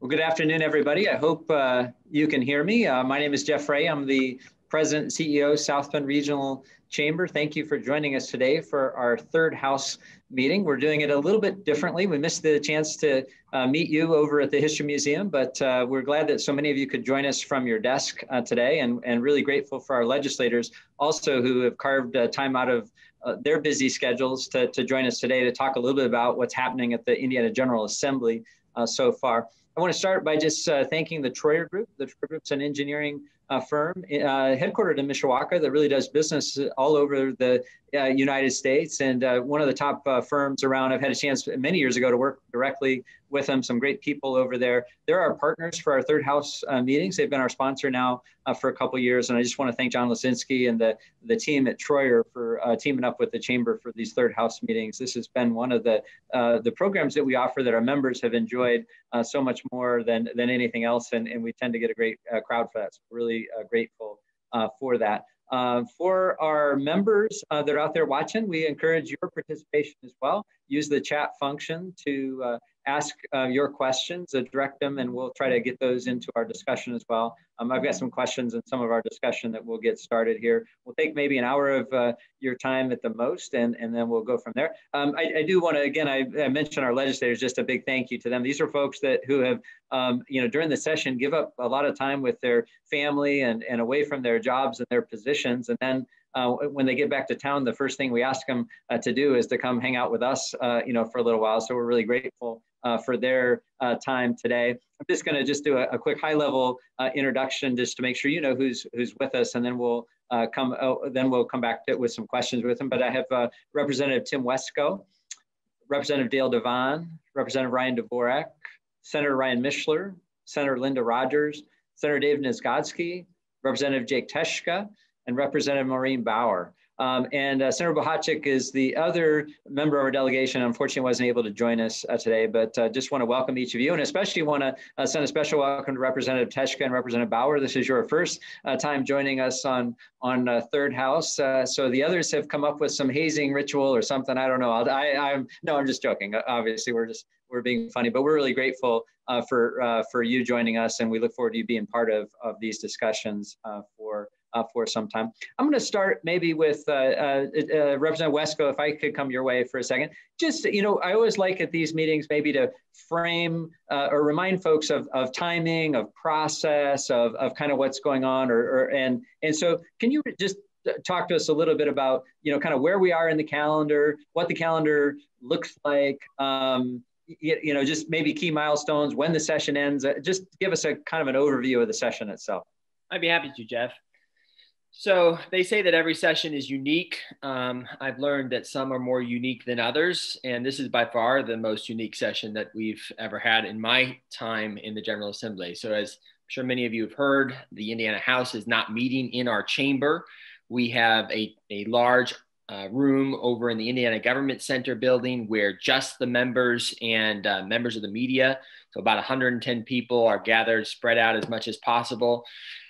Well, good afternoon, everybody. I hope you can hear me. My name is Jeff Ray. I'm the President and CEO, South Bend Regional Chamber. Thank you for joining us today for our third House meeting. We're doing it a little bit differently. We missed the chance to meet you over at the History Museum, but we're glad that so many of you could join us from your desk today, and really grateful for our legislators also who have carved time out of their busy schedules to join us today to talk a little bit about what's happening at the Indiana General Assembly so far. I want to start by just thanking the Troyer Group. The Troyer Group's an engineering firm headquartered in Mishawaka that really does business all over the United States, and one of the top firms around. I've had a chance many years ago to work directly with them, some great people over there. They're our partners for our third House meetings. They've been our sponsor now for a couple of years, and I just want to thank John Lisinski and the team at Troyer for teaming up with the Chamber for these third House meetings. This has been one of the programs that we offer that our members have enjoyed so much more than anything else, and we tend to get a great crowd for that. So we're really grateful for that. For our members that are out there watching, we encourage your participation as well. Use the chat function to ask your questions, direct them, and we'll try to get those into our discussion as well. I've got some questions in some of our discussion that we'll get started here. We'll take maybe an hour of your time at the most, and then we'll go from there. I do want to, again, I mentioned our legislators, just a big thank you to them. These are folks who have, during the session, give up a lot of time with their family and away from their jobs and their positions. And then when they get back to town, the first thing we ask them to do is to come hang out with us, for a little while. So we're really grateful for their time today. I'm just going to do a quick high-level introduction just to make sure you know who's with us, and then we'll come back with some questions with them. But I have Representative Tim Wesco, Representative Dale Devon, Representative Ryan Dvorak, Senator Ryan Mishler, Senator Linda Rogers, Senator David Nizgodsky, Representative Jake Teschka, and Representative Maureen Bauer. Senator Bohacek is the other member of our delegation. Unfortunately, wasn't able to join us today, but just want to welcome each of you, and especially want to send a special welcome to Representative Teschka and Representative Bauer. This is your first time joining us on Third House. So the others have come up with some hazing ritual or something. I don't know. I'm just joking. Obviously, we're being funny, but we're really grateful for you joining us, and we look forward to you being part of these discussions for some time. I'm going to start maybe with Representative Wesco, if I could come your way for a second. Just, I always like at these meetings maybe to frame or remind folks of timing, of process, of kind of what's going on, and so can you just talk to us a little bit about, kind of where we are in the calendar, what the calendar looks like, just maybe key milestones, when the session ends, just give us a kind of an overview of the session itself. I'd be happy to, Jeff. So they say that every session is unique. I've learned that some are more unique than others, and this is by far the most unique session that we've ever had in my time in the General Assembly. So as I'm sure many of you have heard, the Indiana House is not meeting in our chamber. We have a large room over in the Indiana Government Center building where just the members and members of the media, so about 110 people, are gathered, spread out as much as possible.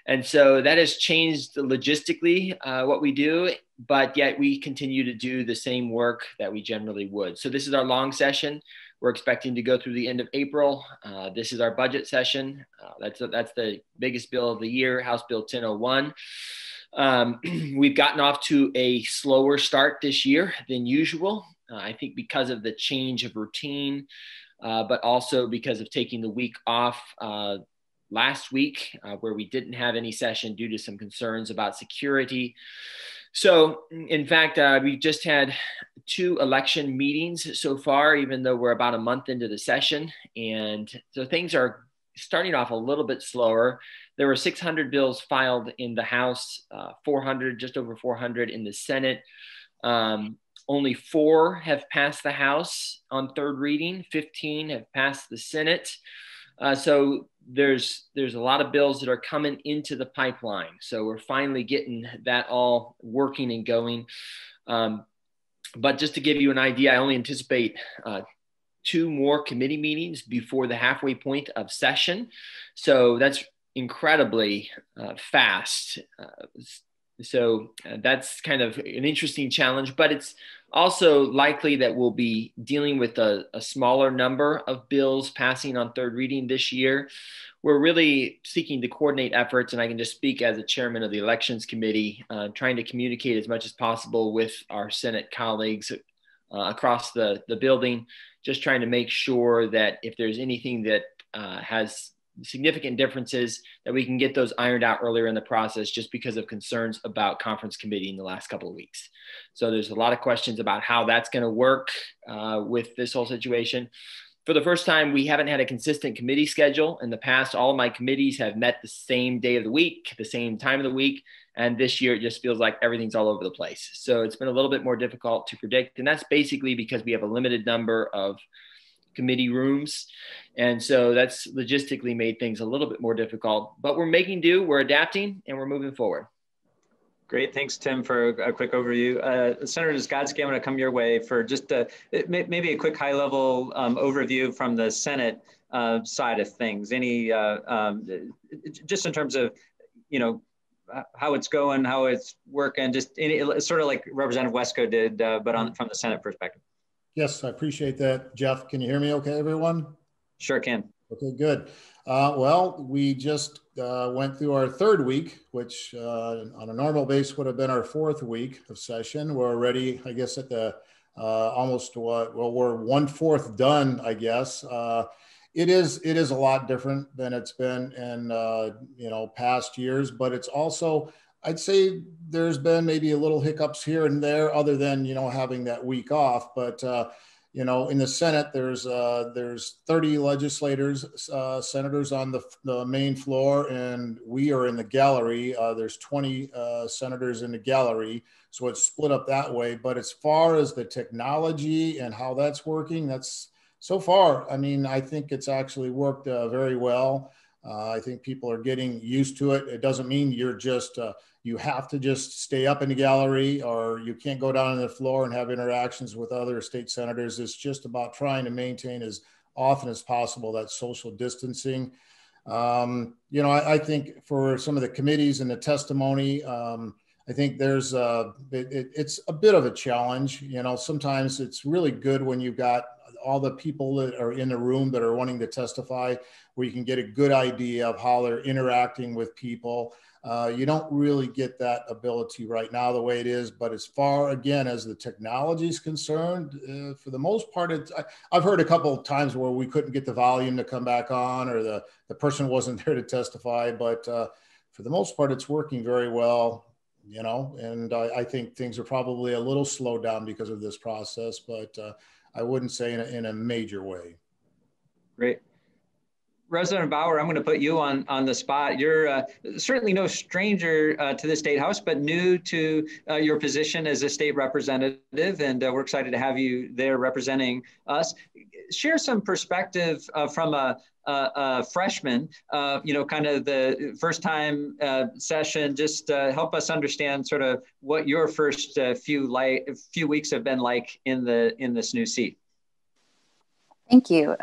And so that has changed logistically what we do, but yet we continue to do the same work that we generally would. So this is our long session. We're expecting to go through the end of April. This is our budget session. That's the biggest bill of the year, House Bill 1001. We've gotten off to a slower start this year than usual. I think because of the change of routine, but also because of taking the week off last week where we didn't have any session due to some concerns about security. So in fact, we've just had 2 election meetings so far, even though we're about a month into the session. And so things are starting off a little bit slower. There were 600 bills filed in the House, 400, just over 400 in the Senate. Only 4 have passed the House on third reading, 15 have passed the Senate. So there's a lot of bills that are coming into the pipeline. So we're finally getting that all working and going. But just to give you an idea, I only anticipate 2 more committee meetings before the halfway point of session. So that's incredibly fast. So that's kind of an interesting challenge, but it's also likely that we'll be dealing with a smaller number of bills passing on third reading this year. We're really seeking to coordinate efforts, and I can just speak as a chairman of the elections committee, trying to communicate as much as possible with our Senate colleagues across the building, just trying to make sure that if there's anything that has significant differences, that we can get those ironed out earlier in the process, just because of concerns about conference committee in the last couple of weeks. So there's a lot of questions about how that's going to work with this whole situation. For the first time, we haven't had a consistent committee schedule. In the past, all of my committees have met the same day of the week, the same time of the week. And this year, it just feels like everything's all over the place. So it's been a little bit more difficult to predict. And that's basically because we have a limited number of committee rooms. And so that's logistically made things a little bit more difficult. But we're making do, we're adapting, and we're moving forward. Great. Thanks, Tim, for a quick overview. Senator Zgodski, I'm going to come your way for just maybe a quick high-level overview from the Senate side of things. Any, just in terms of, how it's going, how it's working, just any, sort of like Representative Wesco did, but from the Senate perspective. Yes, I appreciate that. Jeff, can you hear me okay, everyone? Sure can. Okay, good. Well, we just went through our third week, which on a normal base would have been our fourth week of session. We're already, I guess, at the almost what, well, we're 1/4 done, I guess. It is a lot different than it's been in past years, but it's also, I'd say there's been maybe a little hiccups here and there, other than having that week off. But in the Senate, there's 30 legislators, senators on the main floor, and we are in the gallery. There's 20 senators in the gallery, so it's split up that way. But as far as the technology and how that's working, that's so far, I mean, I think it's actually worked very well. I think people are getting used to it. It doesn't mean you're just, you have to just stay up in the gallery, or you can't go down on the floor and have interactions with other state senators. It's just about trying to maintain as often as possible that social distancing. I think for some of the committees and the testimony, I think there's it's a bit of a challenge. Sometimes it's really good when you've got all the people that are in the room that are wanting to testify, where you can get a good idea of how they're interacting with people. You don't really get that ability right now the way it is, but as far, again, as the technology is concerned, for the most part, I've heard a couple of times where we couldn't get the volume to come back on, or the person wasn't there to testify, but for the most part, it's working very well, and I think things are probably a little slowed down because of this process, but I wouldn't say in a major way. Great. Representative Bauer, I'm going to put you on the spot. You're certainly no stranger to the State House, but new to your position as a state representative, and we're excited to have you there representing us. Share some perspective from a freshman, kind of the first time session. Just help us understand sort of what your first few weeks have been like in this new seat. Thank you.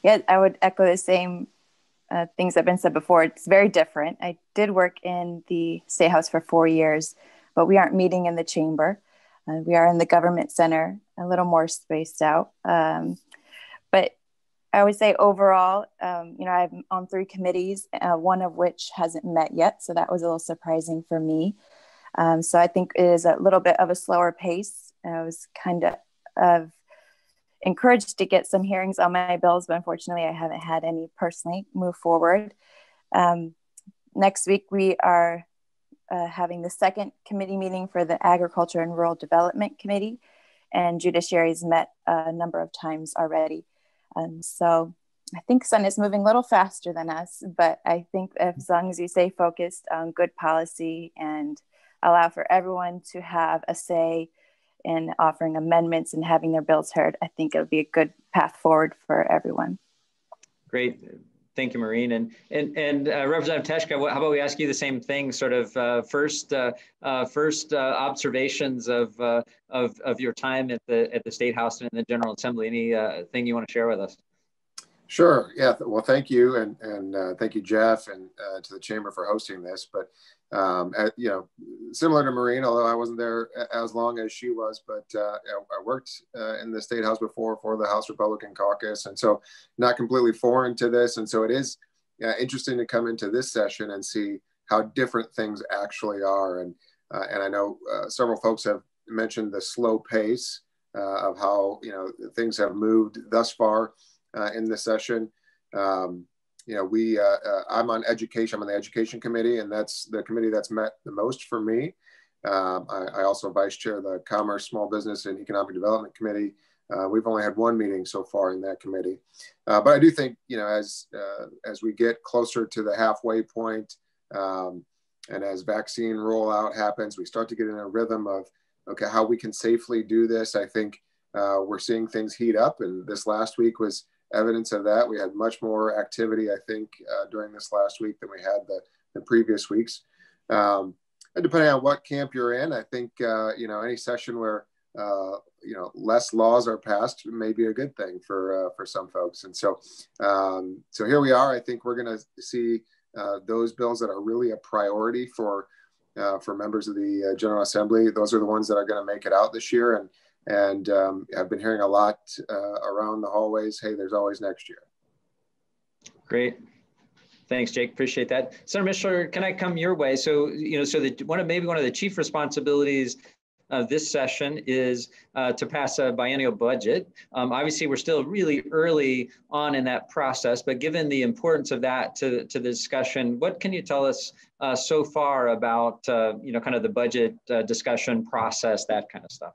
Yeah, I would echo the same things that have been said before. It's very different. I did work in the State House for 4 years, but we aren't meeting in the chamber. We are in the government center, a little more spaced out. But I would say overall, I'm on 3 committees, one of which hasn't met yet. So that was a little surprising for me. So I think it is a little bit of a slower pace. I was kind of encouraged to get some hearings on my bills, but unfortunately I haven't had any personally move forward. Next week, we are having the second committee meeting for the Agriculture and Rural Development Committee, and Judiciary's met a number of times already. So I think Senate's moving a little faster than us, but I think as long as you stay focused on good policy and allow for everyone to have a say in offering amendments and having their bills heard, I think it'll be a good path forward for everyone. Great. Thank you, Maureen. And Representative Teshka, how about we ask you the same thing, sort of first observations of your time at the State House and in the General Assembly. Anything you want to share with us? Sure. Yeah. Well, thank you. And thank you, Jeff, and to the Chamber for hosting this. But, you know, similar to Maureen, although I wasn't there as long as she was, but I worked in the State House before for the House Republican Caucus. And so not completely foreign to this. And so it is interesting to come into this session and see how different things actually are. And I know several folks have mentioned the slow pace of how, you know, things have moved thus far in this session. You know, I'm on education. I'm on the education committee, and that's the committee that's met the most for me. I also vice chair the Commerce, Small Business, and Economic Development Committee. We've only had one meeting so far in that committee, but I do think, you know, as we get closer to the halfway point, and as vaccine rollout happens, we start to get in a rhythm of, okay, how we can safely do this. I think we're seeing things heat up, and this last week was evidence of that. We had much more activity, I think, during this last week than we had the previous weeks. And depending on what camp you're in, I think, you know, any session where, you know, less laws are passed may be a good thing for some folks. And so, so here we are. I think we're going to see those bills that are really a priority for members of the General Assembly. Those are the ones that are going to make it out this year. And I've been hearing a lot around the hallways, hey, there's always next year. Great. Thanks, Jake. Appreciate that. Senator Mishler, can I come your way? So, you know, so maybe one of the chief responsibilities of this session is to pass a biennial budget. Obviously, we're still really early on in that process, but given the importance of that to the discussion, what can you tell us so far about, you know, kind of the budget discussion process, that kind of stuff?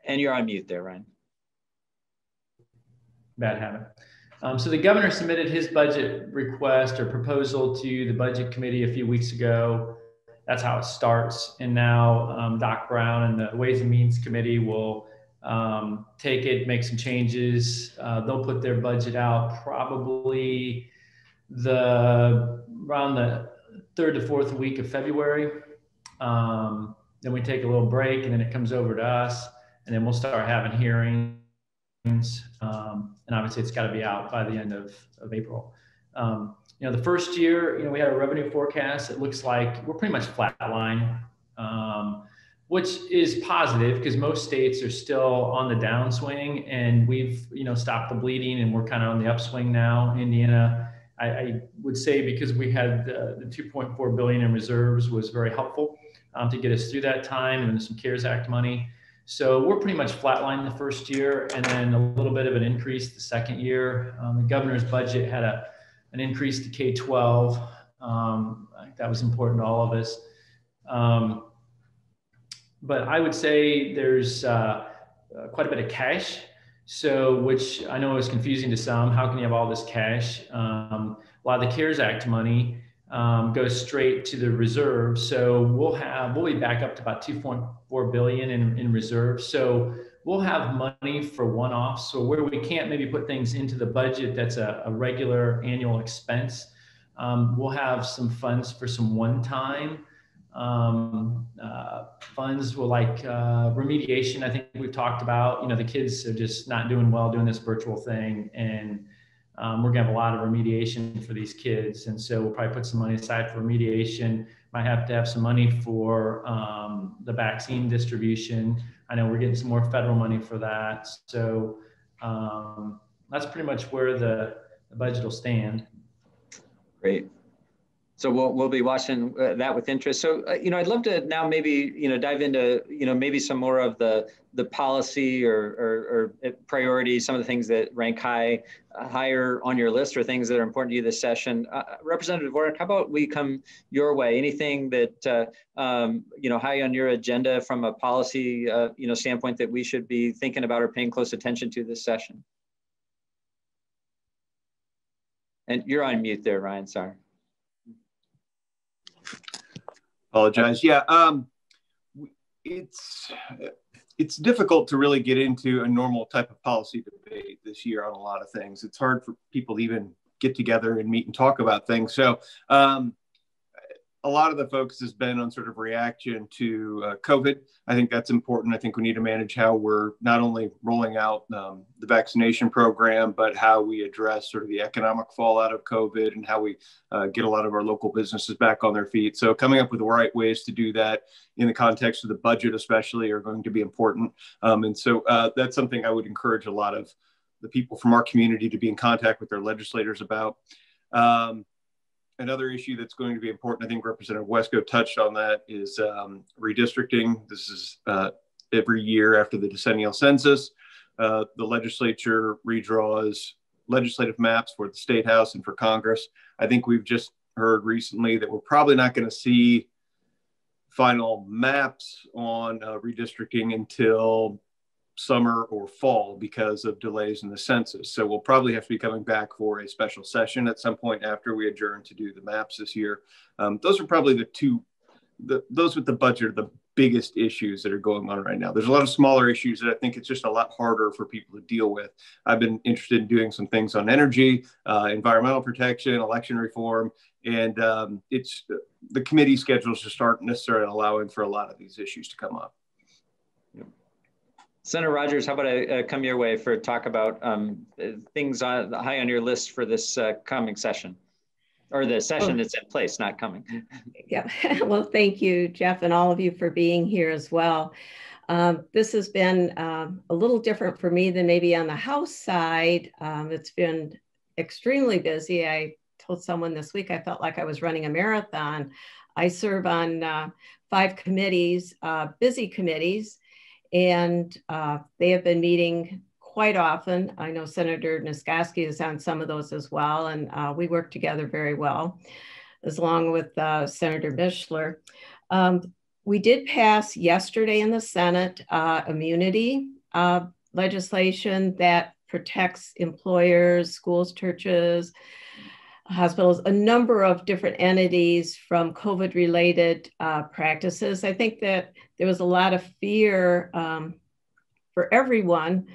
And you're on mute there, Ryan. Bad habit. So the governor submitted his budget request or proposal to the budget committee a few weeks ago. That's how it starts. And now Doc Brown and the Ways and Means Committee will take it, make some changes. They'll put their budget out probably around the 3rd to 4th week of February. Then we take a little break, and then it comes over to us, and then we'll start having hearings. And obviously it's got to be out by the end of April. You know, the first year, you know, we had a revenue forecast. It looks like we're pretty much flatline, which is positive because most states are still on the downswing, and we've, you know, stopped the bleeding, and we're kind of on the upswing now. Indiana, I would say, because we had the $2.4 billion in reserves, was very helpful to get us through that time, and some CARES Act money. So we're pretty much flatlined the first year, and then a little bit of an increase the second year. The governor's budget had an increase to K-12. I think that was important to all of us. But I would say there's quite a bit of cash, so which I know is confusing to some. How can you have all this cash? A lot of the CARES Act money goes straight to the reserve. So we'll be back up to about $2.4 billion in reserves. So we'll have money for one-offs. So where we can't maybe put things into the budget that's a regular annual expense, we'll have some funds for some one-time funds. Will like remediation. I think we've talked about, you know, the kids are just not doing well doing this virtual thing, and we're gonna have a lot of remediation for these kids. And so we'll probably put some money aside for remediation. Might have to have some money for the vaccine distribution. I know we're getting some more federal money for that. So that's pretty much where the budget will stand. Great. So we'll be watching that with interest. So, you know, I'd love to now maybe, you know, dive into, you know, maybe some more of the policy or priorities, some of the things that rank higher on your list, or things that are important to you this session. Representative Warwick, how about we come your way? Anything that, you know, high on your agenda from a policy, you know, standpoint that we should be thinking about or paying close attention to this session? And you're on mute there, Ryan, sorry. Apologize. Yeah, it's difficult to really get into a normal type of policy debate this year on a lot of things. It's hard for people to even get together and meet and talk about things. So a a lot of the focus has been on sort of reaction to COVID. I think that's important. I think we need to manage how we're not only rolling out the vaccination program, but how we address sort of the economic fallout of COVID and how we get a lot of our local businesses back on their feet. So coming up with the right ways to do that in the context of the budget especially are going to be important. And so that's something I would encourage a lot of the people from our community to be in contact with their legislators about. Another issue that's going to be important, I think Representative Wesco touched on that, is redistricting. This is every year after the decennial census, the legislature redraws legislative maps for the State House and for Congress. I think we've just heard recently that we're probably not going to see final maps on redistricting until summer or fall because of delays in the census. So we'll probably have to be coming back for a special session at some point after we adjourn to do the maps this year. Those are probably those with the budget are the biggest issues that are going on right now. There's a lot of smaller issues that I think it's just a lot harder for people to deal with. I've been interested in doing some things on energy, environmental protection, election reform, and it's the committee schedules just aren't necessarily allowing for a lot of these issues to come up. Senator Rogers, how about I come your way for talk about things high on your list for this coming session, or the session that's in place, not coming. Yeah, well, thank you, Jeff, and all of you for being here as well. This has been a little different for me than maybe on the House side. It's been extremely busy. I told someone this week I felt like I was running a marathon. I serve on 5 committees, busy committees, and they have been meeting quite often. I know Senator Niskoski is on some of those as well, and we work together very well, as long with Senator Mishler. We did pass yesterday in the Senate immunity legislation that protects employers, schools, churches, hospitals, a number of different entities from COVID-related practices. I think that there was a lot of fear for everyone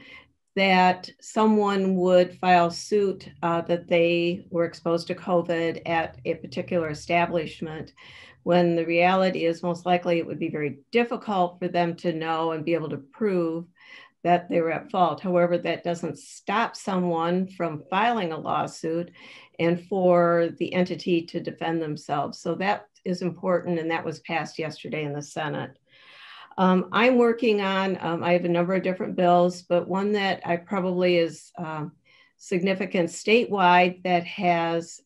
that someone would file suit that they were exposed to COVID at a particular establishment, when the reality is most likely it would be very difficult for them to know and be able to prove that they were at fault. However, that doesn't stop someone from filing a lawsuit and for the entity to defend themselves. So that is important, and that was passed yesterday in the Senate. I'm working on, I have a number of different bills, but one that I probably is significant statewide that has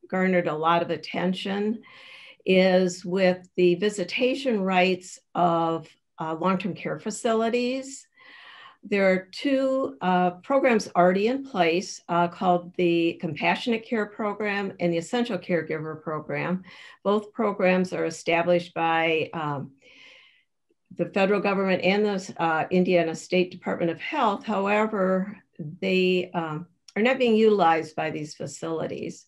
garnered a lot of attention is with the visitation rights of long-term care facilities. There are 2 programs already in place called the Compassionate Care Program and the Essential Caregiver Program. Both programs are established by the federal government and the Indiana State Department of Health. However, they are not being utilized by these facilities.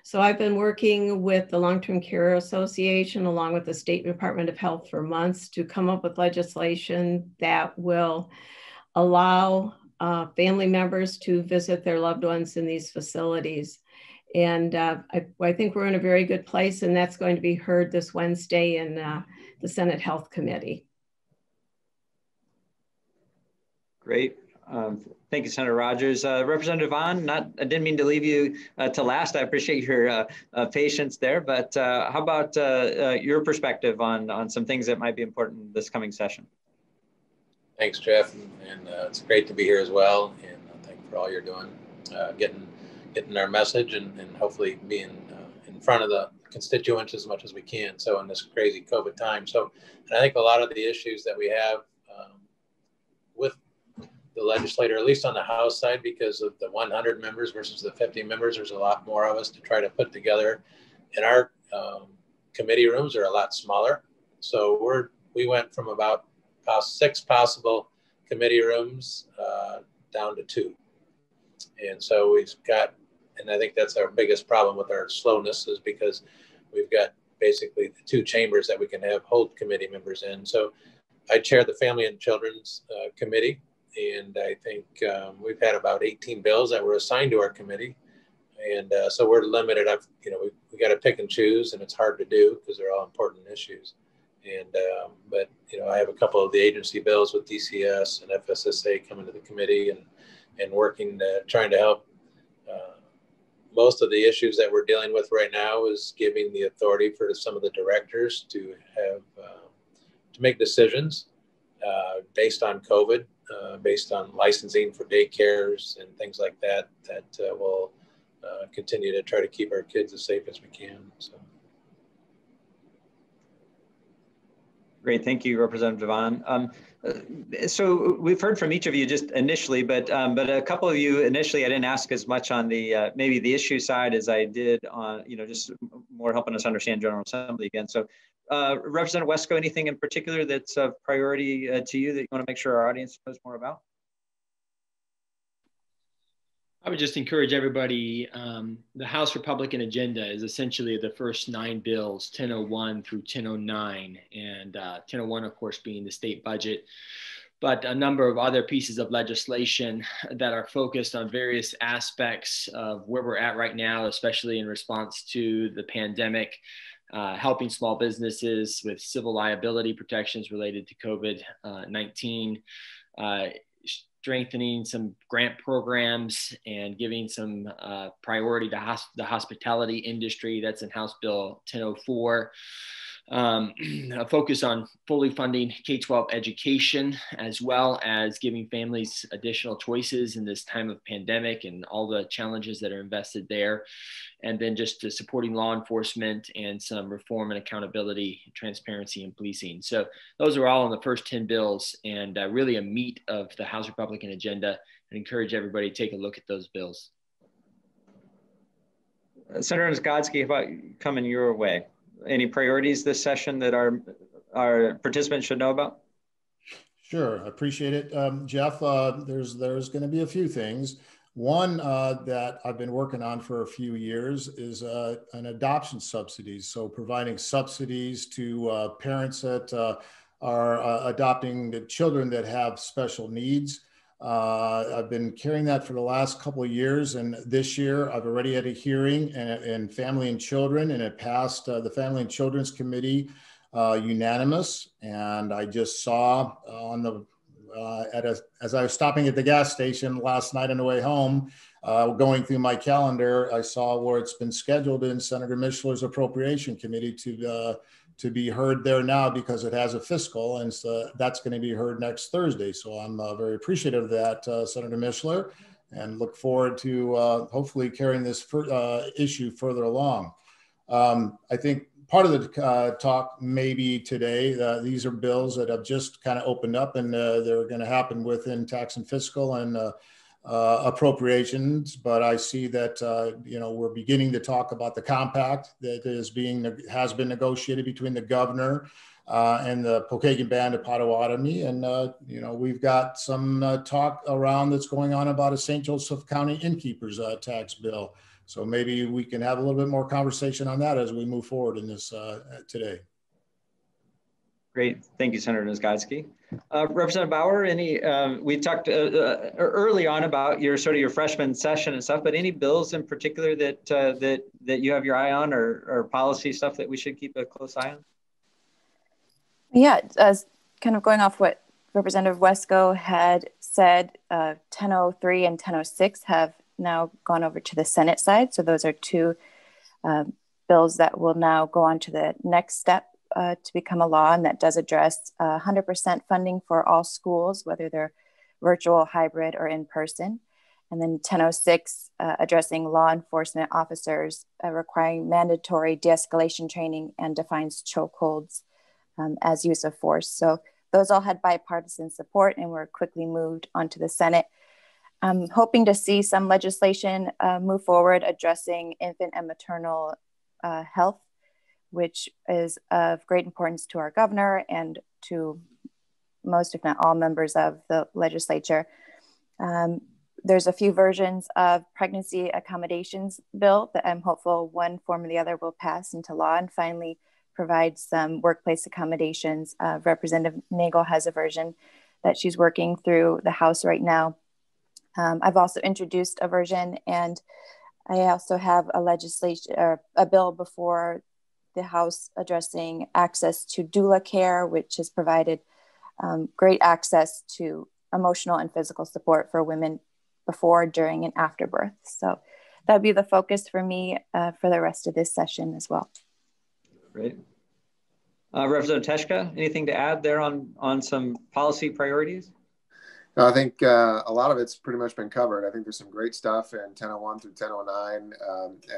So I've been working with the Long-Term Care Association along with the State Department of Health for months to come up with legislation that will allow family members to visit their loved ones in these facilities. And I think we're in a very good place, and that's going to be heard this Wednesday in the Senate Health Committee. Great. Thank you, Senator Rogers. Representative Vaughn, I didn't mean to leave you to last. I appreciate your patience there, but how about your perspective on some things that might be important this coming session? Thanks, Jeff, and it's great to be here as well. And thank you for all you're doing, getting our message, and hopefully being in front of the constituents as much as we can. So in this crazy COVID time, and I think a lot of the issues that we have with the legislator, at least on the House side, because of the 100 members versus the 50 members, there's a lot more of us to try to put together. And our committee rooms are a lot smaller, so we went from about 6 possible committee rooms down to 2. And so we've got, and I think that's our biggest problem with our slowness, is because we've got basically the 2 chambers that we can hold committee members in. So I chair the Family and Children's Committee, and I think we've had about 18 bills that were assigned to our committee. And so we're limited. We got to pick and choose, and it's hard to do because they're all important issues. And but I have a couple of the agency bills with DCS and FSSA coming to the committee and working trying to help. Most of the issues that we're dealing with right now is giving the authority for some of the directors to have to make decisions based on COVID, based on licensing for daycares and things like that will continue to try to keep our kids as safe as we can. So. Great, thank you, Representative Devon. So we've heard from each of you just initially, but a couple of you initially, I didn't ask as much on the maybe the issue side as I did on just more helping us understand General Assembly again. So Representative Wesco, anything in particular that's of priority to you that you want to make sure our audience knows more about? I would just encourage everybody, the House Republican agenda is essentially the first 9 bills, 1001 through 1009, and 1001, of course, being the state budget, but a number of other pieces of legislation that are focused on various aspects of where we're at right now, especially in response to the pandemic, helping small businesses with civil liability protections related to COVID-19, strengthening some grant programs and giving some priority to the hospitality industry. That's in House Bill 1004. A focus on fully funding K-12 education, as well as giving families additional choices in this time of pandemic and all the challenges that are invested there. And then just supporting law enforcement and some reform and accountability, transparency, and policing. So those are all in the first 10 bills and really a meat of the House Republican agenda. I encourage everybody to take a look at those bills. Senator Zgodski, how about coming your way? Any priorities this session that our participants should know about? Sure, I appreciate it. Jeff, there's going to be a few things. One that I've been working on for a few years is an adoption subsidies. So providing subsidies to parents that are adopting the children that have special needs. I've been carrying that for the last couple of years, and this year I've already had a hearing in Family and Children, and it passed the Family and Children's Committee unanimous. And I just saw on the as I was stopping at the gas station last night on the way home, going through my calendar, I saw where it's been scheduled in Senator Mishler's Appropriation Committee to be heard there now because it has a fiscal, and so that's going to be heard next Thursday. So I'm very appreciative of that, Senator Mishler, and look forward to hopefully carrying this issue further along. I think part of the talk maybe today, these are bills that have just kind of opened up, and they're going to happen within tax and fiscal and appropriations. But I see that we're beginning to talk about the compact that has been negotiated between the governor and the Pokagon Band of Potawatomi, and we've got some talk around that's going on about a St. Joseph County innkeepers tax bill. So maybe we can have a little bit more conversation on that as we move forward in this today. Great, thank you, Senator Zgodski. Representative Bauer, we talked early on about your freshman session and stuff, but any bills in particular that you have your eye on, or policy stuff that we should keep a close eye on? Yeah, kind of going off what Representative Wesco had said, 1003 and 1006 have now gone over to the Senate side. So those are two bills that will now go on to the next step to become a law, and that does address 100% funding for all schools, whether they're virtual, hybrid, or in person. And then 1006 addressing law enforcement officers requiring mandatory de-escalation training and defines chokeholds as use of force. So those all had bipartisan support and were quickly moved onto the Senate. I'm hoping to see some legislation move forward addressing infant and maternal health, which is of great importance to our governor and to most, if not all, members of the legislature. There's a few versions of pregnancy accommodations bill that I'm hopeful one form or the other will pass into law and finally provide some workplace accommodations. Representative Nagel has a version that she's working through the House right now. I've also introduced a version, and I also have a bill before the House addressing access to doula care, which has provided great access to emotional and physical support for women before, during, and after birth. So that would be the focus for me for the rest of this session as well. Great. Representative Teshka, anything to add there on some policy priorities? No, I think a lot of it's pretty much been covered. I think there's some great stuff in 1001 through 1009,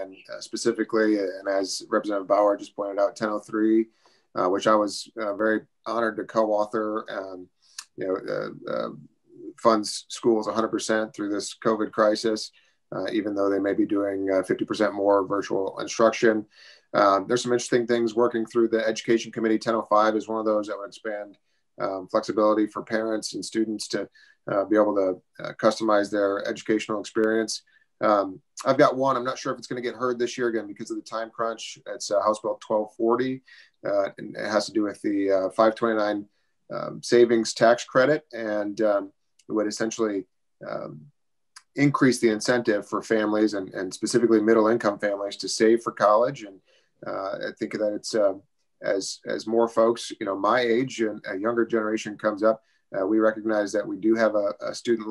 and specifically, and as Representative Bauer just pointed out, 1003, which I was very honored to co-author. Funds schools 100% through this COVID crisis, even though they may be doing 50% more virtual instruction. There's some interesting things working through the Education Committee. 1005 is one of those that would expand flexibility for parents and students to be able to customize their educational experience. I've got one, I'm not sure if it's going to get heard this year again because of the time crunch. It's House Bill 1240, and it has to do with the 529 savings tax credit, and it would essentially increase the incentive for families and specifically middle income families to save for college. And I think that it's as more folks, my age and a younger generation comes up, we recognize that we do have a student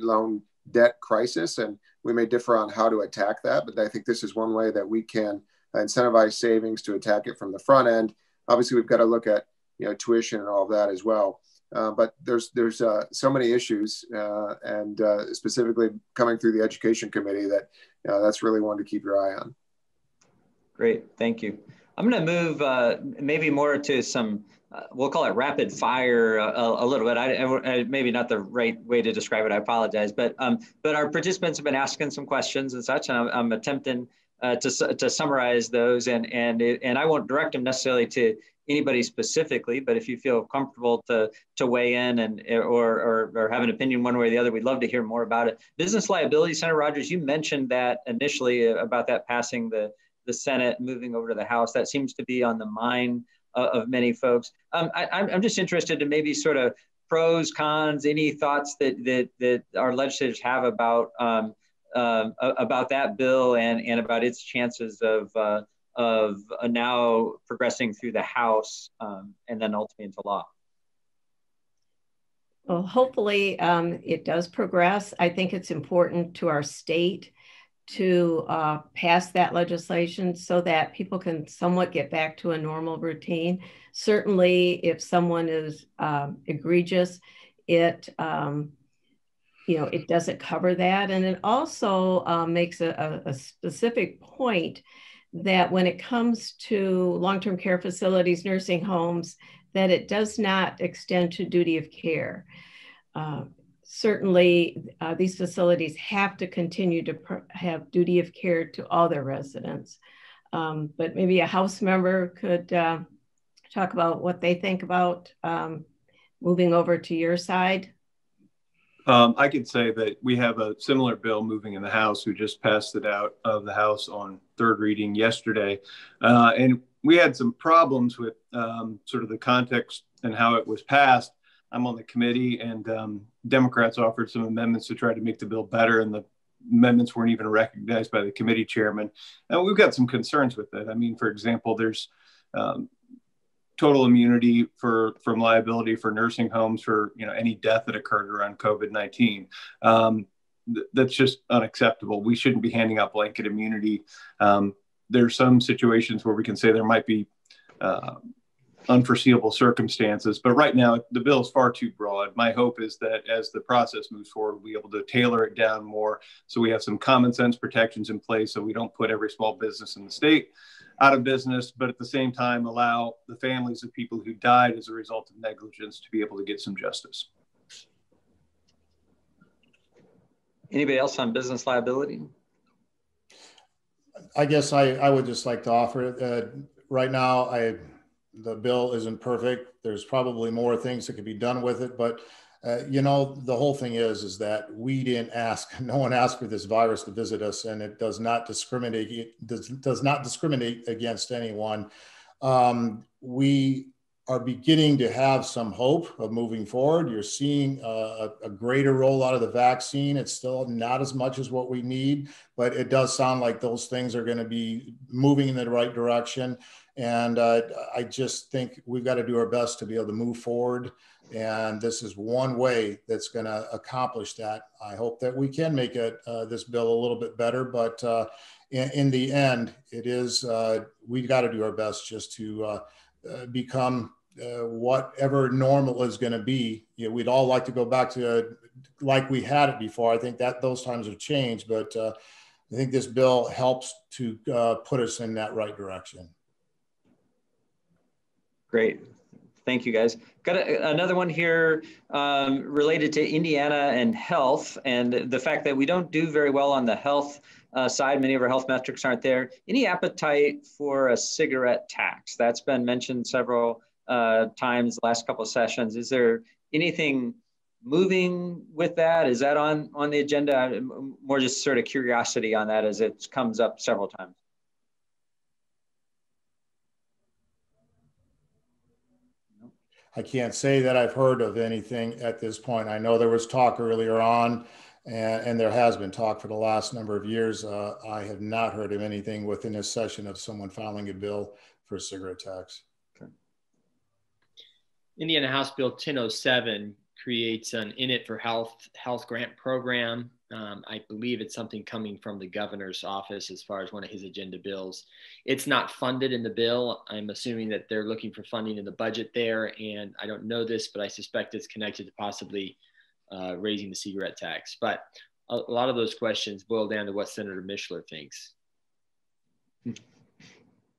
loan debt crisis, and we may differ on how to attack that. But I think this is one way that we can incentivize savings to attack it from the front end. Obviously, we've got to look at tuition and all of that as well. But there's so many issues, and specifically coming through the Education Committee that that's really one to keep your eye on. Great, thank you. I'm going to move maybe more to some, we'll call it rapid fire a little bit. I maybe not the right way to describe it, I apologize. But our participants have been asking some questions and such, and I'm attempting to summarize those. And I won't direct them necessarily to anybody specifically, but if you feel comfortable to weigh in or have an opinion one way or the other, we'd love to hear more about it. Business liability, Senator Rogers, you mentioned that initially about that passing the Senate, moving over to the House. That seems to be on the mind of many folks. I'm just interested to maybe sort of pros, cons, any thoughts that our legislators have about that bill and about its chances of now progressing through the House and then ultimately into law. Well, hopefully it does progress. I think it's important to our state to pass that legislation so that people can somewhat get back to a normal routine. Certainly, if someone is egregious, it doesn't cover that. And it also makes a specific point that when it comes to long-term care facilities, nursing homes, that it does not extend to duty of care. Certainly, these facilities have to continue to have duty of care to all their residents. But maybe a House member could talk about what they think about moving over to your side. I could say that we have a similar bill moving in the House. We just passed it out of the House on third reading yesterday. And we had some problems with sort of the context and how it was passed. I'm on the committee, and Democrats offered some amendments to try to make the bill better, and the amendments weren't even recognized by the committee chairman. And we've got some concerns with it. I mean, for example, there's total immunity from liability for nursing homes for any death that occurred around COVID-19. That's just unacceptable. We shouldn't be handing out blanket immunity. There's some situations where we can say there might be unforeseeable circumstances, but right now the bill is far too broad. My hope is that as the process moves forward, we'll be able to tailor it down more so we have some common sense protections in place so we don't put every small business in the state out of business, but at the same time allow the families of people who died as a result of negligence to be able to get some justice. Anybody else on business liability? I guess I would just like to offer right now, the bill isn't perfect. There's probably more things that could be done with it, but the whole thing is that we didn't ask, no one asked for this virus to visit us, and it does not discriminate against anyone. We are beginning to have some hope of moving forward. You're seeing a greater rollout of the vaccine. It's still not as much as what we need, but it does sound like those things are going to be moving in the right direction. And I just think we've got to do our best to be able to move forward. And this is one way that's going to accomplish that. I hope that we can make this bill a little bit better, but in the end, it is, we've got to do our best just to become whatever normal is going to be. You know, we'd all like to go back to like we had it before. I think that those times have changed, but I think this bill helps to put us in that right direction. Great. Thank you, guys. Got another one here related to Indiana and health, and the fact that we don't do very well on the health side. Many of our health metrics aren't there. Any appetite for a cigarette tax? That's been mentioned several times the last couple of sessions. Is there anything moving with that? Is that on the agenda? More just sort of curiosity on that as it comes up several times. I can't say that I've heard of anything at this point. I know there was talk earlier on, and there has been talk for the last number of years. I have not heard of anything within this session of someone filing a bill for a cigarette tax. Okay. Indiana House Bill 1007 creates an In It for Health grant program. I believe it's something coming from the governor's office as far as one of his agenda bills. It's not funded in the bill. I'm assuming that they're looking for funding in the budget there. And I don't know this, but I suspect it's connected to possibly raising the cigarette tax. But a lot of those questions boil down to what Senator Mishler thinks.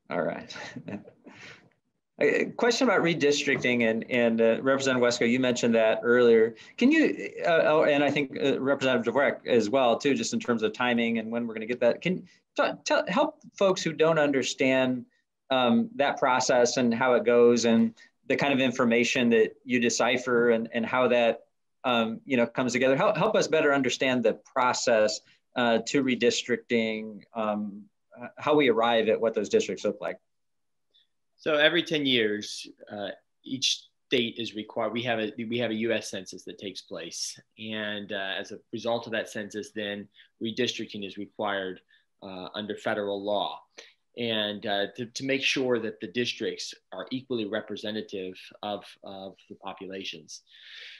All right. A question about redistricting, and Representative Wesco, you mentioned that earlier. Can you, and I think Representative Dvorak as well, too, just in terms of timing and when we're going to get that. Can you help folks who don't understand that process and how it goes and the kind of information that you decipher and how that comes together? Help us better understand the process to redistricting, how we arrive at what those districts look like. So every 10 years, each state is required. We have a U.S. census that takes place, and as a result of that census, then redistricting is required under federal law, and to make sure that the districts are equally representative of the populations.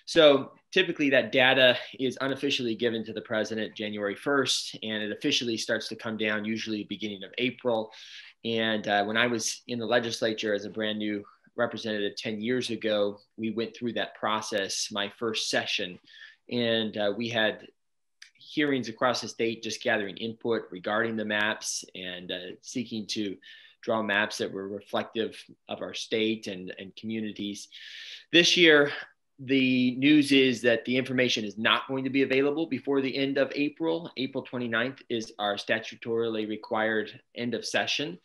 So typically, that data is unofficially given to the president January 1st, and it officially starts to come down usually beginning of April. And when I was in the legislature as a brand new representative 10 years ago, we went through that process, my first session, and we had hearings across the state just gathering input regarding the maps and seeking to draw maps that were reflective of our state and communities. This year, the news is that the information is not going to be available before the end of April. April 29th is our statutorily required end of session.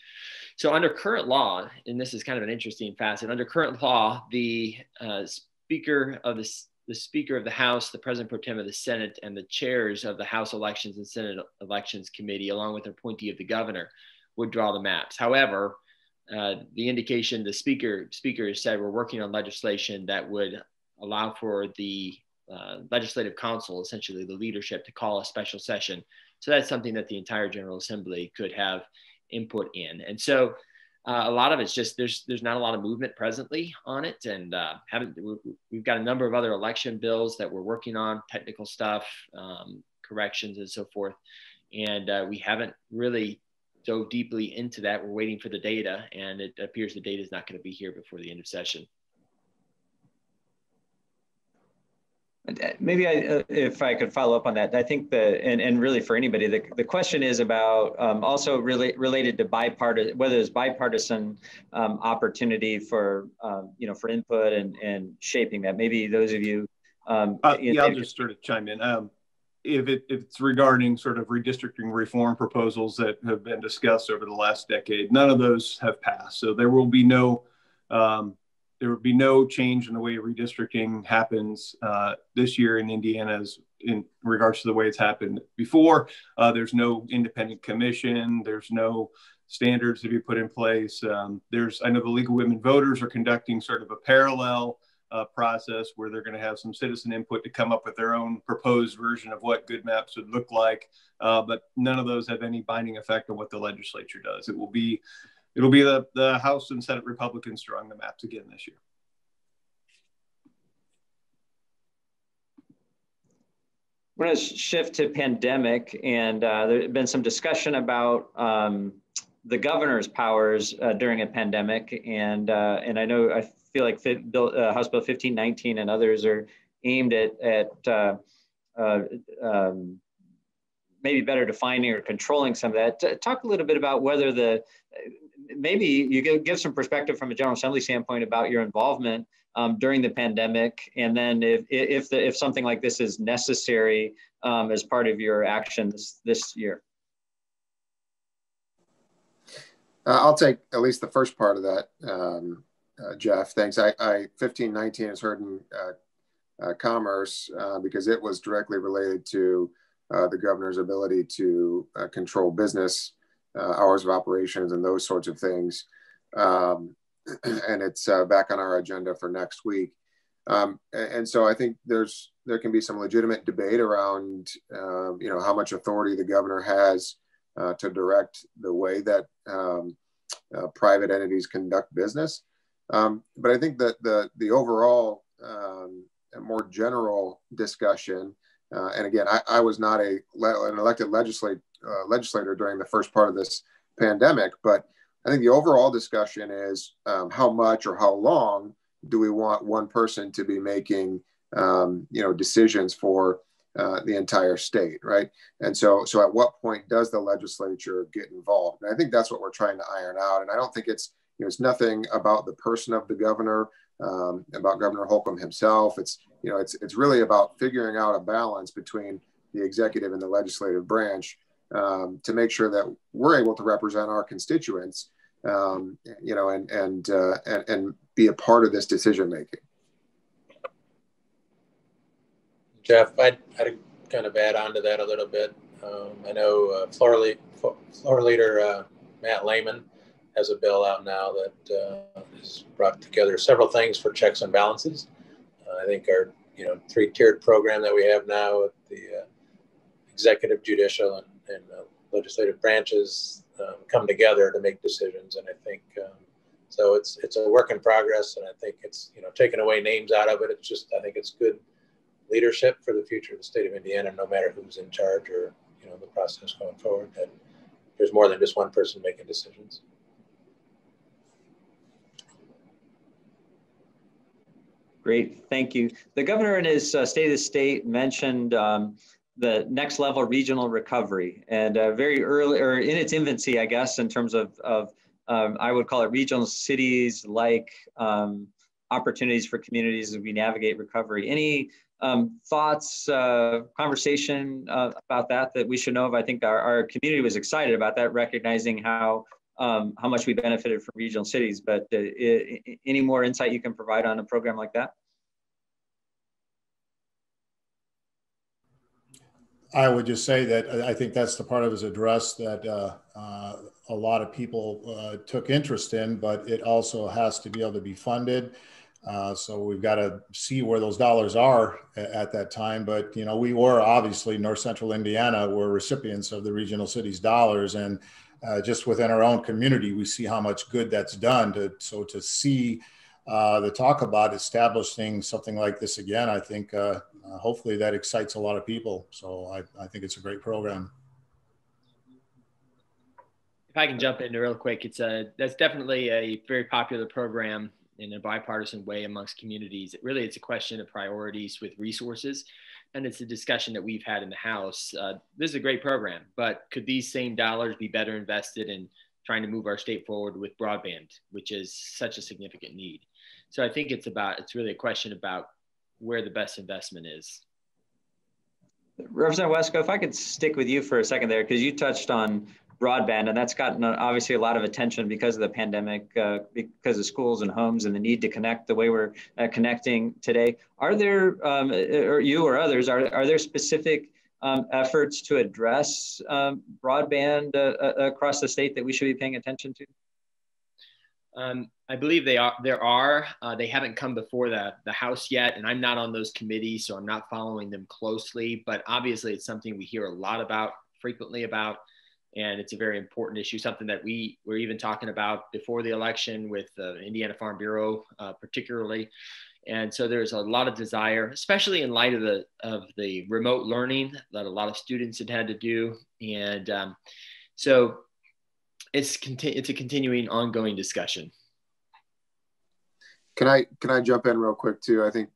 So under current law, and this is kind of an interesting facet, under current law, the Speaker of the House, the President Pro Tem of the Senate, and the chairs of the House Elections and Senate Elections Committee, along with the appointee of the governor, would draw the maps. However, the indication the speaker has said we're working on legislation that would allow for the legislative council, essentially the leadership, to call a special session. So that's something that the entire General Assembly could have input in. And so a lot of it's just, there's not a lot of movement presently on it. And we've got a number of other election bills that we're working on, technical stuff, corrections and so forth. And we haven't really dove deeply into that. We're waiting for the data, and it appears the data is not going to be here before the end of session. Maybe if I could follow up on that, I think and really for anybody, the question is about also related to whether there's bipartisan opportunity for for input and shaping that. Maybe those of you. I'll just sort of chime in. If it's regarding sort of redistricting reform proposals that have been discussed over the last decade, none of those have passed. So there will be no change in the way redistricting happens this year in Indiana in regards to the way it's happened before. There's no independent commission. There's no standards to be put in place. I know the League of Women Voters are conducting sort of a parallel process where they're going to have some citizen input to come up with their own proposed version of what good maps would look like. But none of those have any binding effect on what the legislature does. It'll be the House and Senate Republicans drawing the maps again this year. We're going to shift to pandemic, and there's been some discussion about the governor's powers during a pandemic, and I feel like House Bill 1519 and others are aimed at maybe better defining or controlling some of that. Talk a little bit about whether maybe you give some perspective from a General Assembly standpoint about your involvement during the pandemic, and then if something like this is necessary as part of your actions this year. I'll take at least the first part of that, Jeff. Thanks. 1519 is heard in commerce because it was directly related to the governor's ability to control business hours of operations and those sorts of things. And it's back on our agenda for next week. And so I think there can be some legitimate debate around, how much authority the governor has to direct the way that private entities conduct business. But I think that the overall more general discussion, and again, I was not an elected legislator during the first part of this pandemic, but I think the overall discussion is how much or how long do we want one person to be making, decisions for the entire state, right? And so at what point does the legislature get involved? And I think that's what we're trying to iron out. And I don't think it's nothing about the person of the governor, about Governor Holcomb himself. It's really about figuring out a balance between the executive and the legislative branch to make sure that we're able to represent our constituents, and be a part of this decision making. Jeff, I'd kind of add on to that a little bit. I know Floor Leader Matt Lehman has a bill out now that has brought together several things for checks and balances. I think our three-tiered program that we have now with the executive, judicial, and legislative branches come together to make decisions, and I think so. It's a work in progress, and I think it's taking away names out of it. I think it's good leadership for the future of the state of Indiana, no matter who's in charge or the process going forward. That there's more than just one person making decisions. Great, thank you. The governor in his State of the State mentioned the next level regional recovery, and very early, or in its infancy, I guess, in terms of I would call it regional cities like opportunities for communities as we navigate recovery. Any thoughts, conversation about that we should know of? I think our community was excited about that, recognizing how much we benefited from regional cities, but any more insight you can provide on a program like that? I would just say that I think that's the part of his address that a lot of people took interest in, but it also has to be able to be funded. So we've got to see where those dollars are at that time. But, we were obviously North Central Indiana were recipients of the regional cities dollars. And just within our own community, we see how much good that's done. To see the talk about establishing something like this again, I think hopefully that excites a lot of people. So I think it's a great program. If I can jump in real quick, that's definitely a very popular program in a bipartisan way amongst communities. It's a question of priorities with resources, and it's a discussion that we've had in the House. This is a great program, but could these same dollars be better invested in trying to move our state forward with broadband, which is such a significant need? So I think it's really a question about where the best investment is. Representative Wesko, if I could stick with you for a second there, because you touched on broadband, and that's gotten obviously a lot of attention because of the pandemic, because of schools and homes and the need to connect the way we're connecting today. Are there, or you or others, are there specific efforts to address broadband across the state that we should be paying attention to? I believe there are. They haven't come before the House yet, and I'm not on those committees, so I'm not following them closely. But obviously, it's something we hear a lot about, frequently about, and it's a very important issue, something that we were even talking about before the election with the Indiana Farm Bureau particularly. And so there's a lot of desire, especially in light of the remote learning that a lot of students had to do. And so it's a continuing, ongoing discussion. Can I jump in real quick too? I think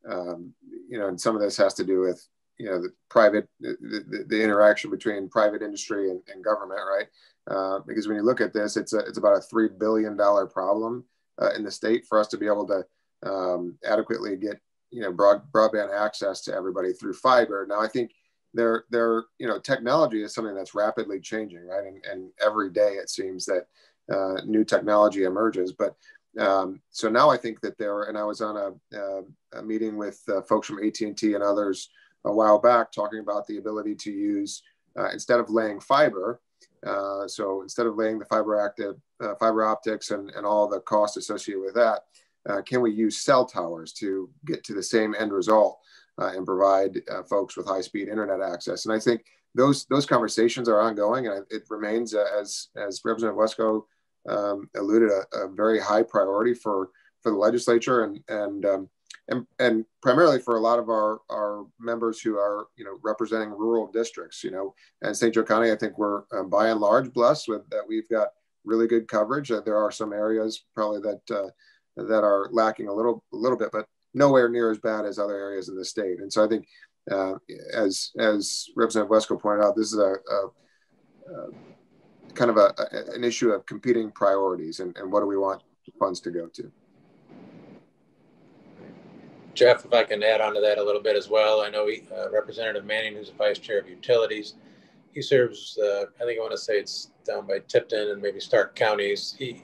and some of this has to do with the interaction between private industry and government, right? Because when you look at this, it's about a $3 billion problem in the state for us to be able to adequately get broadband access to everybody through fiber. Now, I think technology is something that's rapidly changing, right? And every day it seems that new technology emerges. But so now I think that and I was on a meeting with folks from AT&T and others a while back talking about the ability to use, instead of laying fiber, so instead of laying the fiber optics and all the costs associated with that, can we use cell towers to get to the same end result and provide folks with high-speed internet access? And I think those conversations are ongoing, and it remains, as Representative Wesco alluded, a very high priority for the legislature and primarily for a lot of our members who are representing rural districts. And St. Joe County, I think we're by and large blessed with that. We've got really good coverage. There are some areas probably that are lacking a little bit, but nowhere near as bad as other areas in the state. And so I think, as Representative Wesco pointed out, this is a kind of an issue of competing priorities and what do we want funds to go to. Jeff, if I can add on to that a little bit as well. I know Representative Manning, who's the Vice Chair of Utilities, he serves, I want to say it's down by Tipton and maybe Stark counties. He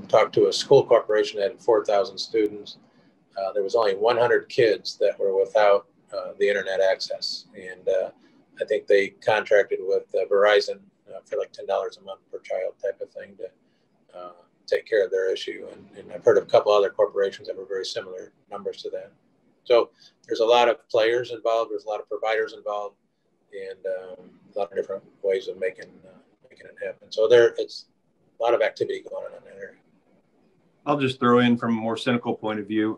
talked to a school corporation that had 4,000 students. There was only 100 kids that were without the internet access. And I think they contracted with Verizon for like $10 a month per child type of thing to take care of their issue. And I've heard of a couple other corporations that were very similar numbers to that. So there's a lot of players involved. There's a lot of providers involved, and a lot of different ways of making it happen. So it's a lot of activity going on in that area. I'll just throw in from a more cynical point of view.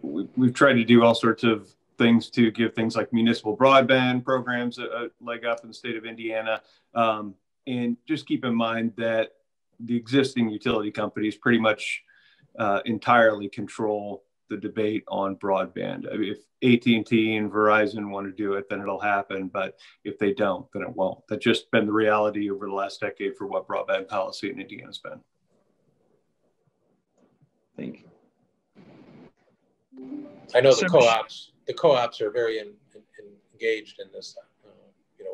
We've tried to do all sorts of things to give things like municipal broadband programs a leg up in the state of Indiana. And just keep in mind that the existing utility companies pretty much entirely control the debate on broadband. I mean, if AT&T and Verizon want to do it, then it'll happen. But if they don't, then it won't. That's just been the reality over the last decade for what broadband policy in Indiana has been. Thank you. I know the co-ops are very engaged in this.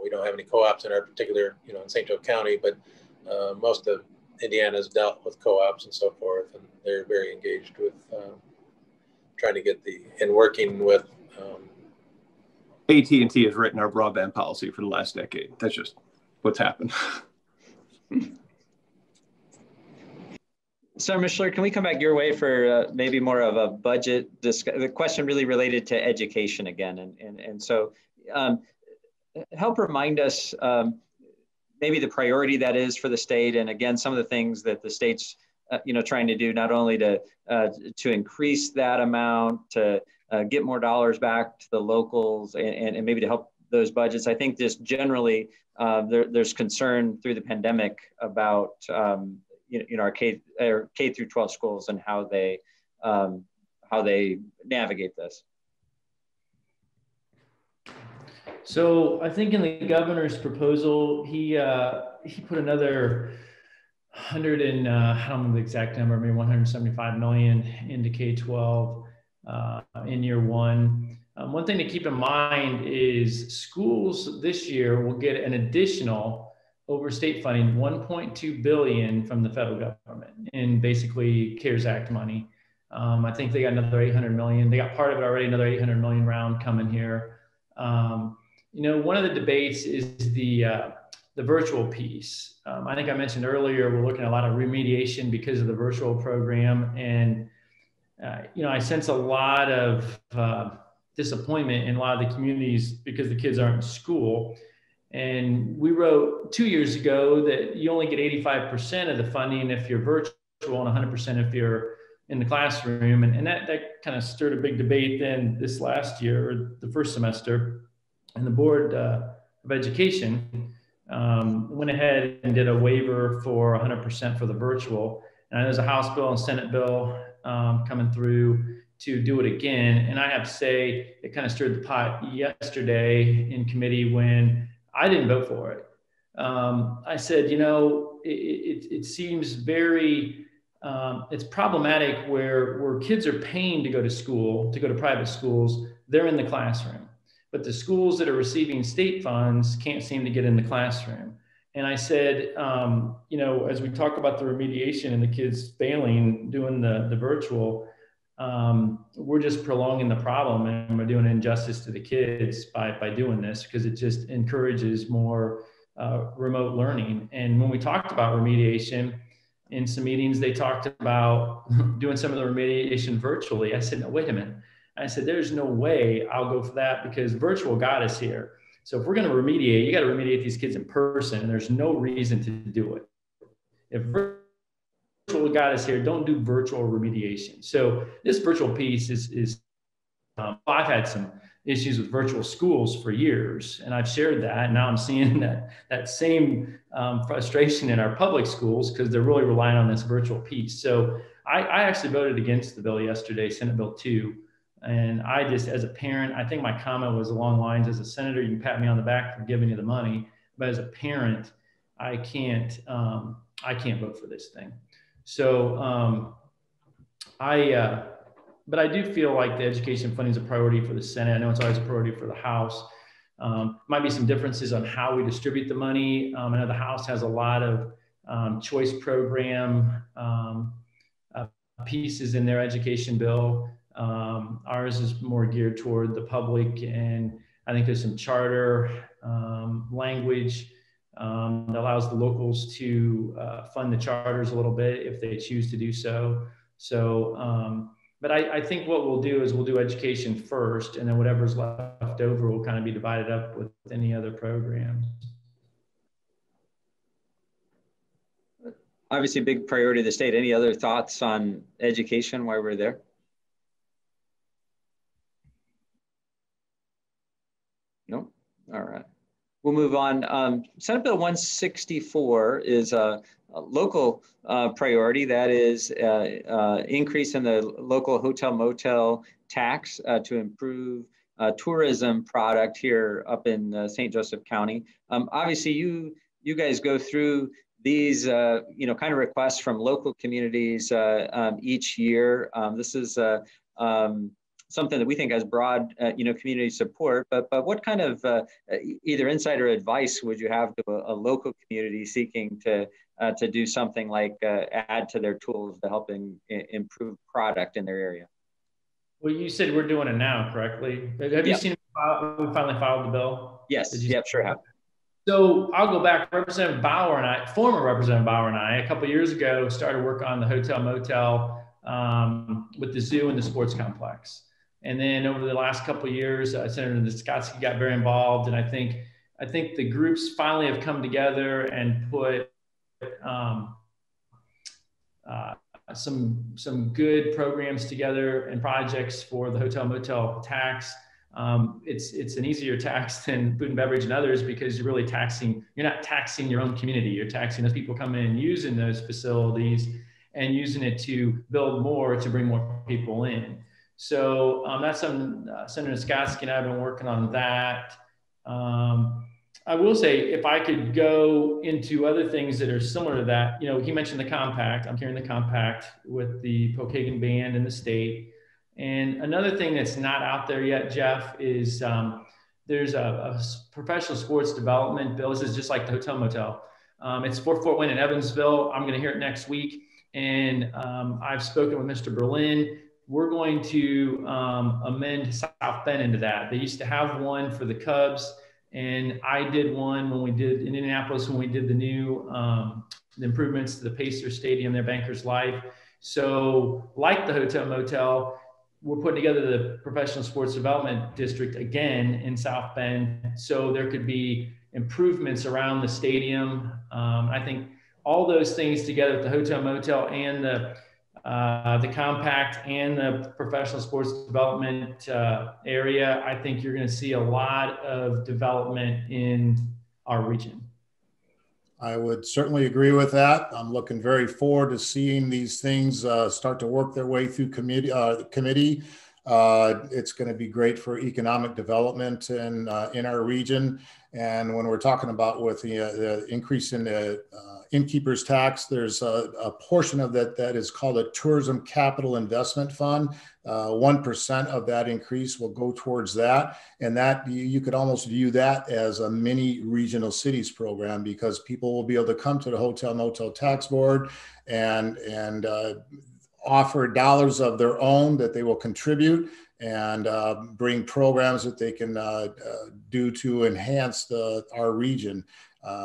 We don't have any co-ops in our particular, in St. Joe County, but most of Indiana's dealt with co-ops and so forth, and they're very engaged with trying to get working with. AT&T has written our broadband policy for the last decade. That's just what's happened. Senator Mishler, can we come back your way for maybe more of a budget discussion? The question really related to education again. And so help remind us maybe the priority that is for the state. And again, some of the things that the state's trying to do, not only to increase that amount, to get more dollars back to the locals and maybe to help those budgets. I think just generally there's concern through the pandemic about our K through 12 schools and how they navigate this. So I think in the governor's proposal, he put another 100 and I don't know the exact number, maybe 175 million into K-12 in year one. One thing to keep in mind is schools this year will get an additional over state funding, 1.2 billion from the federal government in basically CARES Act money. I think they got another 800 million. They got part of it already, another 800 million round coming here. You know, one of the debates is the virtual piece. I think I mentioned earlier, we're looking at a lot of remediation because of the virtual program. And, you know, I sense a lot of disappointment in a lot of the communities because the kids aren't in school. And we wrote 2 years ago that you only get 85% of the funding if you're virtual and 100% if you're in the classroom. And that kind of stirred a big debate then this last year, or the first semester. And the Board of Education went ahead and did a waiver for 100% for the virtual. And there's a House bill and Senate bill coming through to do it again. And I have to say, it kind of stirred the pot yesterday in committee when I didn't vote for it. I said, you know, it seems very, it's problematic where kids are paying to go to school, to go to private schools, they're in the classroom. But the schools that are receiving state funds can't seem to get in the classroom. And I said, you know, as we talk about the remediation and the kids failing, doing the virtual, we're just prolonging the problem, and we're doing injustice to the kids by doing this, because it just encourages more remote learning. And when we talked about remediation in some meetings, they talked about doing some of the remediation virtually. I said, no, wait a minute. I said, there's no way I'll go for that, because virtual got us here. So if we're going to remediate, you got to remediate these kids in person, and there's no reason to do it. If virtual got us here, don't do virtual remediation. So this virtual piece is I've had some issues with virtual schools for years, and I've shared that. And now I'm seeing that same frustration in our public schools, because they're really relying on this virtual piece. So I actually voted against the bill yesterday, Senate Bill 2. And I just, as a parent, I think my comment was along the lines, as a senator, you can pat me on the back for giving you the money, but as a parent, I can't vote for this thing. So but I do feel like the education funding is a priority for the Senate. I know it's always a priority for the House. Might be some differences on how we distribute the money. I know the House has a lot of choice program pieces in their education bill. Ours is more geared toward the public, and I think there's some charter language that allows the locals to fund the charters a little bit if they choose to do so. So, but I think what we'll do is we'll do education first, and then whatever's left over will kind of be divided up with any other programs. Obviously, a big priority of the state. Any other thoughts on education while we're there? No? All right. We'll move on. Senate Bill 164 is a local priority. That is increase in the local hotel motel tax to improve tourism product here up in St. Joseph County. Obviously, you guys go through these you know, kind of requests from local communities each year. This is something that we think has broad, you know, community support. But what kind of either insight or advice would you have to a local community seeking to do something like add to their tools to help improve product in their area? Well, you said we're doing it now, correctly? Have you seen we finally filed the bill? Yes. Yep, sure have. So I'll go back. Representative Bauer and I, former Representative Bauer and I, a couple of years ago, started work on the hotel motel with the zoo and the sports complex. And then over the last couple of years, Senator Niskotsky got very involved. And I think the groups finally have come together and put some good programs together and projects for the hotel motel tax. It's an easier tax than food and beverage and others, because you're not taxing your own community. You're taxing those people coming in and using those facilities and using it to build more, to bring more people in. So that's something Senator Niskotsky and I have been working on that. I will say, if I could go into other things that are similar to that, you know, he mentioned the compact. I'm carrying the compact with the Pokagon Band in the state. And another thing that's not out there yet, Jeff, is there's a professional sports development bill. This is just like the hotel motel. It's for Fort Wayne and Evansville. I'm going to hear it next week. And I've spoken with Mr. Berlin, we're going to amend South Bend into that. They used to have one for the Cubs, and I did one when we did in Indianapolis when we did the new the improvements to the Pacers Stadium, their Bankers Life. So like the Hotel Motel, we're putting together the Professional Sports Development District again in South Bend. So there could be improvements around the stadium. I think all those things together, the Hotel Motel and the compact and the Professional Sports Development area, I think you're going to see a lot of development in our region. I would certainly agree with that. I'm looking very forward to seeing these things start to work their way through committee. It's going to be great for economic development in our region. And when we're talking about with the increase in the innkeeper's tax, there's a portion of that is called a tourism capital investment fund. 1% of that increase will go towards that. And that you could almost view that as a mini regional cities program, because people will be able to come to the Hotel Motel Tax Board and offer dollars of their own that they will contribute and bring programs that they can do to enhance our region.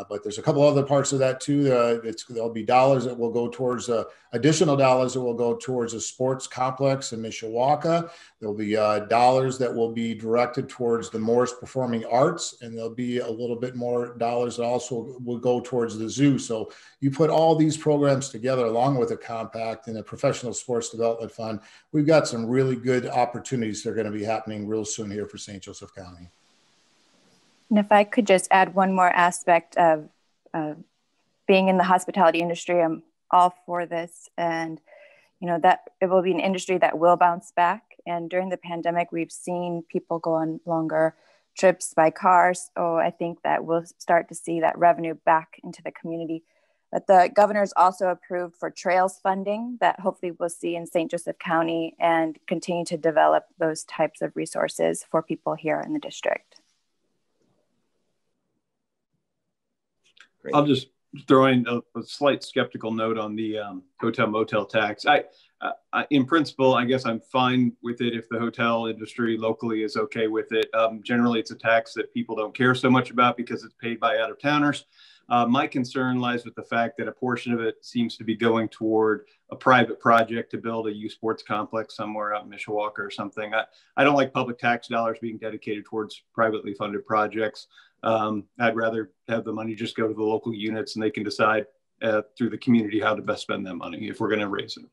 But there's a couple other parts of that too. There'll be dollars that will go towards additional dollars that will go towards a sports complex in Mishawaka. There'll be dollars that will be directed towards the Morris Performing Arts, and there'll be a little bit more dollars that also will go towards the zoo. So you put all these programs together along with a compact and a Professional Sports Development Fund, we've got some really good opportunities that are going to be happening real soon here for St. Joseph County. And if I could just add one more aspect of being in the hospitality industry, I'm all for this. And, you know, that it will be an industry that will bounce back. And during the pandemic, we've seen people go on longer trips by car. So I think that we'll start to see that revenue back into the community. But the governor's also approved for trails funding that hopefully we'll see in St. Joseph County and continue to develop those types of resources for people here in the district. Great. I'll just throw in a slight skeptical note on the hotel motel tax. I, in principle, I guess I'm fine with it if the hotel industry locally is okay with it. Generally, it's a tax that people don't care so much about because it's paid by out-of-towners. My concern lies with the fact that a portion of it seems to be going toward a private project to build a youth sports complex somewhere out in Mishawaka or something. I don't like public tax dollars being dedicated towards privately funded projects. I'd rather have the money just go to the local units and they can decide through the community how to best spend that money if we're going to raise it.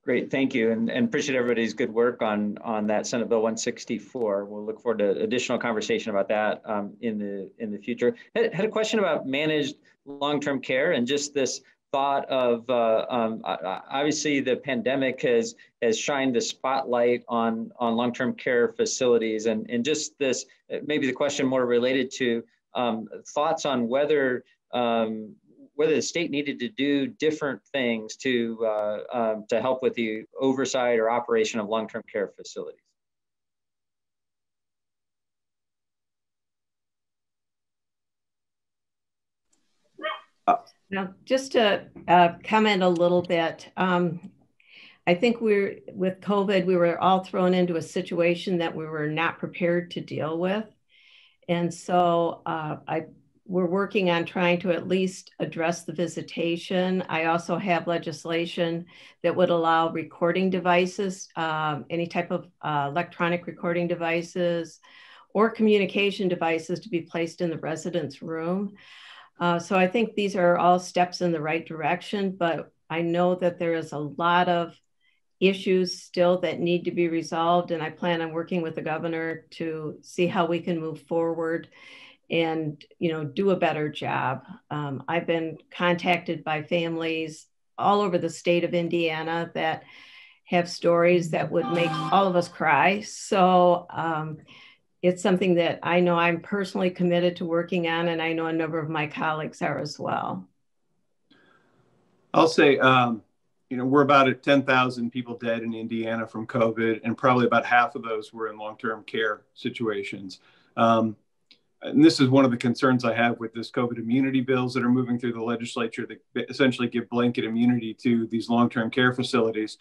Great, thank you, and appreciate everybody's good work on that Senate Bill 164. We'll look forward to additional conversation about that in the future. Had a question about managed long-term care and just this thought of obviously the pandemic has shined the spotlight on long-term care facilities, and just this maybe the question more related to thoughts on whether the state needed to do different things to help with the oversight or operation of long-term care facilities. Now, just to comment a little bit, I think with COVID, we were all thrown into a situation that we were not prepared to deal with. And so we're working on trying to at least address the visitation. I also have legislation that would allow recording devices, any type of electronic recording devices or communication devices to be placed in the resident's room. So I think these are all steps in the right direction, but I know that there is a lot of issues still that need to be resolved. And I plan on working with the governor to see how we can move forward and, you know, do a better job. I've been contacted by families all over the state of Indiana that have stories that would make all of us cry. So it's something that I know I'm personally committed to working on, and I know a number of my colleagues are as well. I'll say, you know, we're about at 10,000 people dead in Indiana from COVID, and probably about half of those were in long-term care situations. and this is one of the concerns I have with this COVID immunity bills that are moving through the legislature that essentially give blanket immunity to these long-term care facilities.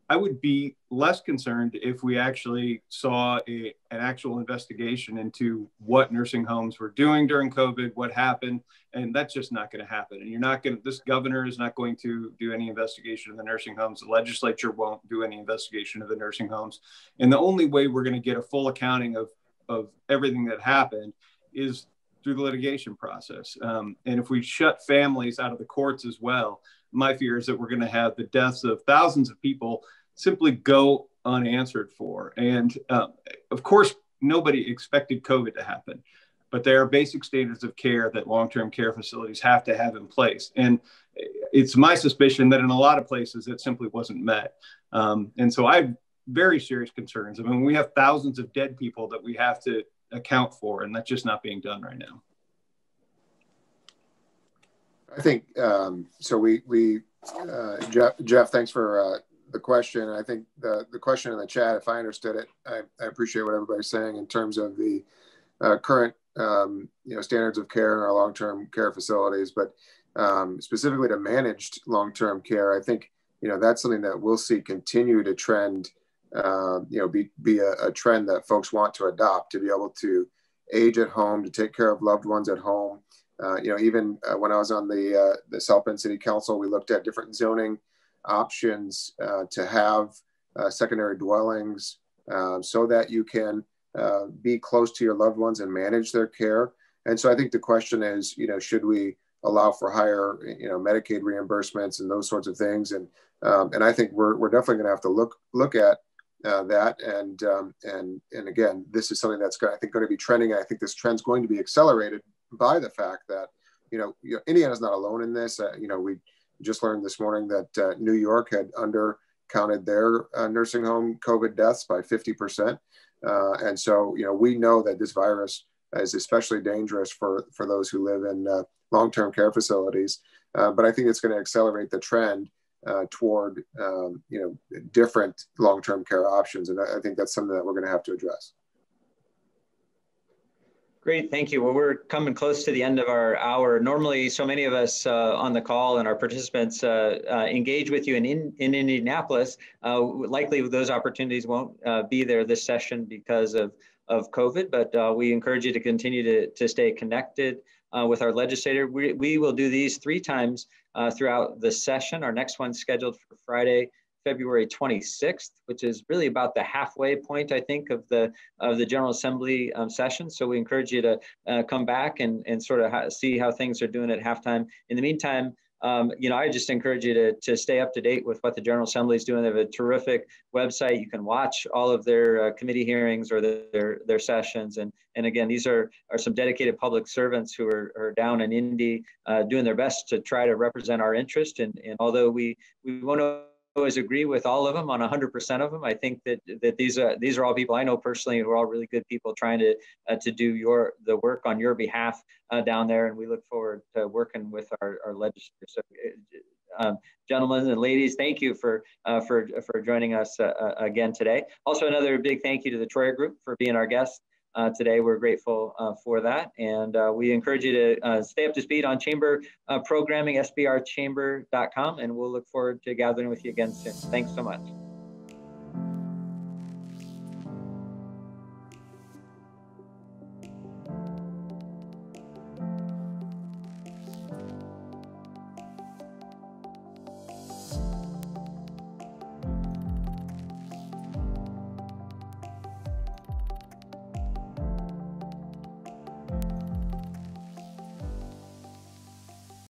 I would be less concerned if we actually saw an actual investigation into what nursing homes were doing during COVID, what happened, and that's just not going to happen. And this governor is not going to do any investigation of the nursing homes. The legislature won't do any investigation of the nursing homes. And the only way we're going to get a full accounting of everything that happened is through the litigation process. And if we shut families out of the courts as well, my fear is that we're going to have the deaths of thousands of people simply go unanswered for. And of course, nobody expected COVID to happen, but there are basic standards of care that long-term care facilities have to have in place. And it's my suspicion that in a lot of places it simply wasn't met. And so I have very serious concerns. I mean, we have thousands of dead people that we have to account for, and that's just not being done right now. I think, Jeff, thanks for the question. I think the question in the chat, if I understood it, I appreciate what everybody's saying in terms of the current standards of care in our long-term care facilities, but specifically to managed long-term care, I think that's something that we'll see continue to trend, be a trend that folks want to adopt, to be able to age at home, to take care of loved ones at home. Even when I was on the South Bend City Council, we looked at different zoning options to have secondary dwellings so that you can be close to your loved ones and manage their care. And so I think the question is, should we allow for higher, Medicaid reimbursements and those sorts of things? And I think we're definitely going to have to look at that. And again, this is something that's I think going to be trending. And I think this trend's going to be accelerated by the fact that Indiana's not alone in this. We just learned this morning that New York had undercounted their nursing home COVID deaths by 50%. And so, we know that this virus is especially dangerous for those who live in long-term care facilities. But I think it's going to accelerate the trend toward, different long-term care options. And I think that's something that we're going to have to address. Great, thank you. Well, we're coming close to the end of our hour. Normally, so many of us on the call and our participants engage with you in Indianapolis. Likely those opportunities won't be there this session because of COVID, but we encourage you to continue to stay connected with our legislator. We will do these 3 times throughout the session. Our next one's scheduled for Friday, February 26th, which is really about the halfway point, I think, of the General Assembly session. So we encourage you to come back and sort of see how things are doing at halftime. In the meantime, I just encourage you to stay up to date with what the General Assembly is doing. They have a terrific website. You can watch all of their committee hearings or their sessions. And again, these are some dedicated public servants who are down in Indy doing their best to try to represent our interest. And although we won't always agree with all of them on 100% of them, I think that these are all people I know personally who are all really good people trying to do the work on your behalf down there, and we look forward to working with our legislators. So, gentlemen and ladies, thank you for joining us again today. Also, another big thank you to the Troyer Group for being our guest today. We're grateful for that, and we encourage you to stay up to speed on chamber programming, sbrchamber.com, and we'll look forward to gathering with you again soon. Thanks so much.